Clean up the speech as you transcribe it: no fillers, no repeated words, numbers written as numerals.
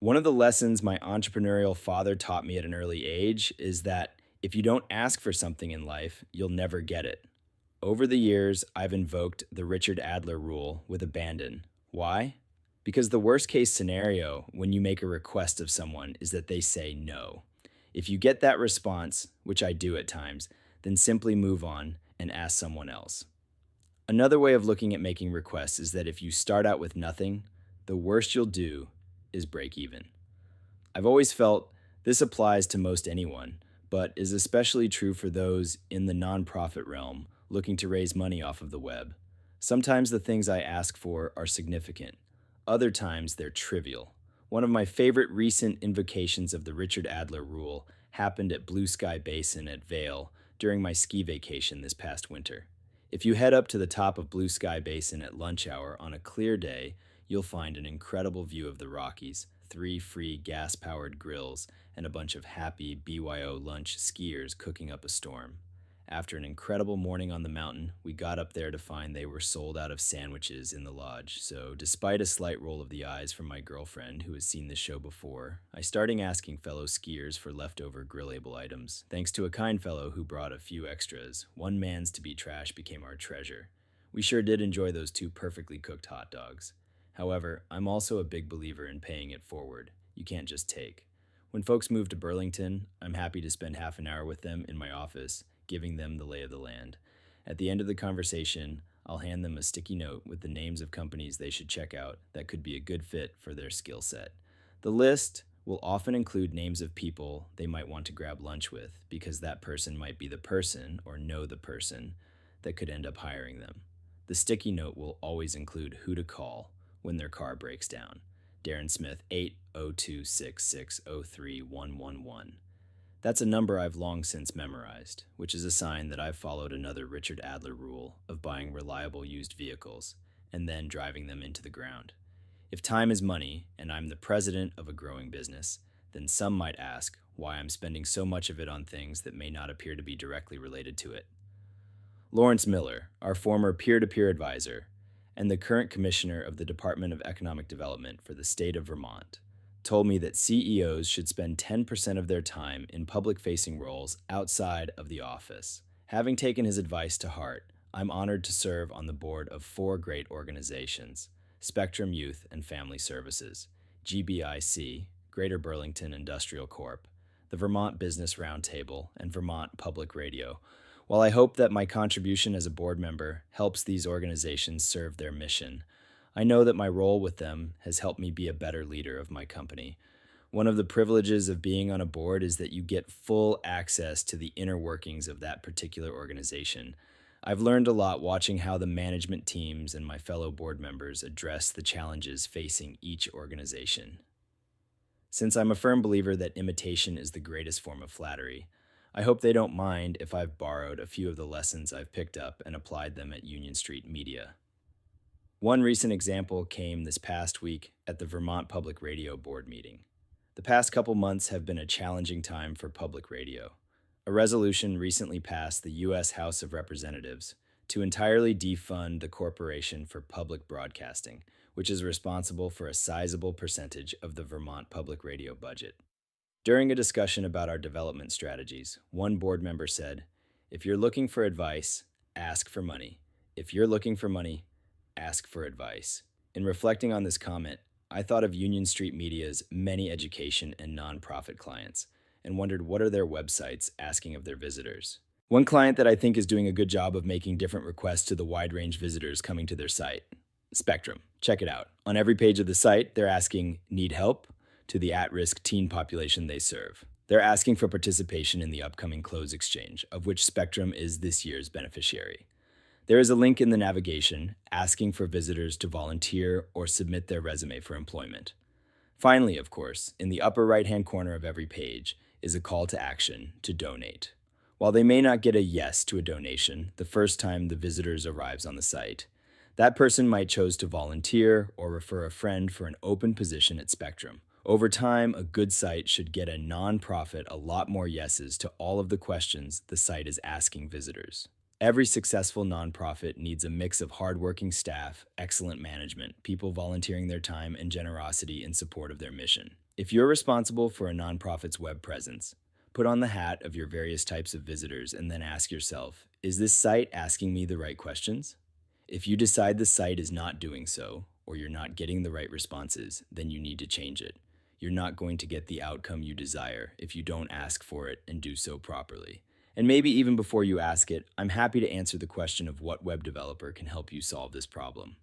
One of the lessons my entrepreneurial father taught me at an early age is that if you don't ask for something in life, you'll never get it. Over the years, I've invoked the Richard Adler Rule with abandon. Why? Because the worst case scenario when you make a request of someone is that they say no. If you get that response, which I do at times, then simply move on and ask someone else. Another way of looking at making requests is that if you start out with nothing, the worst you'll do is break even. I've always felt this applies to most anyone, but is especially true for those in the nonprofit realm looking to raise money off of the web. Sometimes the things I ask for are significant, other times they're trivial. One of my favorite recent invocations of the Richard Adler Rule happened at Blue Sky Basin at Vail during my ski vacation this past winter. If you head up to the top of Blue Sky Basin at lunch hour on a clear day, you'll find an incredible view of the Rockies, 3 free gas-powered grills, and a bunch of happy BYO lunch skiers cooking up a storm. After an incredible morning on the mountain, we got up there to find they were sold out of sandwiches in the lodge, so despite a slight roll of the eyes from my girlfriend who has seen this show before, I started asking fellow skiers for leftover grillable items. Thanks to a kind fellow who brought a few extras, one man's to be trash became our treasure. We sure did enjoy those 2 perfectly cooked hot dogs. However, I'm also a big believer in paying it forward. You can't just take. When folks move to Burlington, I'm happy to spend half an hour with them in my office, giving them the lay of the land. At the end of the conversation, I'll hand them a sticky note with the names of companies they should check out that could be a good fit for their skill set. The list will often include names of people they might want to grab lunch with because that person might be the person or know the person that could end up hiring them. The sticky note will always include who to call when their car breaks down. Darren Smith, 802-660-3111. That's a number I've long since memorized, which is a sign that I've followed another Richard Adler rule of buying reliable used vehicles and then driving them into the ground. If time is money and I'm the president of a growing business, then some might ask why I'm spending so much of it on things that may not appear to be directly related to it. Lawrence Miller, our former peer-to-peer advisor, and the current commissioner of the Department of Economic Development for the state of Vermont, told me that CEOs should spend 10% of their time in public-facing roles outside of the office. Having taken his advice to heart, I'm honored to serve on the board of 4 great organizations: Spectrum Youth and Family Services, GBIC, Greater Burlington Industrial Corp., the Vermont Business Roundtable, and Vermont Public Radio. While I hope that my contribution as a board member helps these organizations serve their mission, I know that my role with them has helped me be a better leader of my company. One of the privileges of being on a board is that you get full access to the inner workings of that particular organization. I've learned a lot watching how the management teams and my fellow board members address the challenges facing each organization. Since I'm a firm believer that imitation is the greatest form of flattery, I hope they don't mind if I've borrowed a few of the lessons I've picked up and applied them at Union Street Media. One recent example came this past week at the Vermont Public Radio Board meeting. The past couple months have been a challenging time for public radio. A resolution recently passed the U.S. House of Representatives to entirely defund the Corporation for Public Broadcasting, which is responsible for a sizable percentage of the Vermont public radio budget. During a discussion about our development strategies, one board member said, "If you're looking for advice, ask for money. If you're looking for money, ask for advice." In reflecting on this comment, I thought of Union Street Media's many education and nonprofit clients and wondered what are their websites asking of their visitors. One client that I think is doing a good job of making different requests to the wide range visitors coming to their site. Spectrum. Check it out. On every page of the site, they're asking, "Need help?" to the at-risk teen population they serve. They're asking for participation in the upcoming clothes exchange, of which Spectrum is this year's beneficiary. There is a link in the navigation asking for visitors to volunteer or submit their resume for employment. Finally, of course, in the upper right-hand corner of every page is a call to action to donate. While they may not get a yes to a donation the first time the visitors arrives on the site, that person might choose to volunteer or refer a friend for an open position at Spectrum. Over time, a good site should get a nonprofit a lot more yeses to all of the questions the site is asking visitors. Every successful nonprofit needs a mix of hardworking staff, excellent management, people volunteering their time, and generosity in support of their mission. If you're responsible for a nonprofit's web presence, put on the hat of your various types of visitors and then ask yourself, is this site asking me the right questions? If you decide the site is not doing so, or you're not getting the right responses, then you need to change it. You're not going to get the outcome you desire if you don't ask for it and do so properly. And maybe even before you ask it, I'm happy to answer the question of what web developer can help you solve this problem.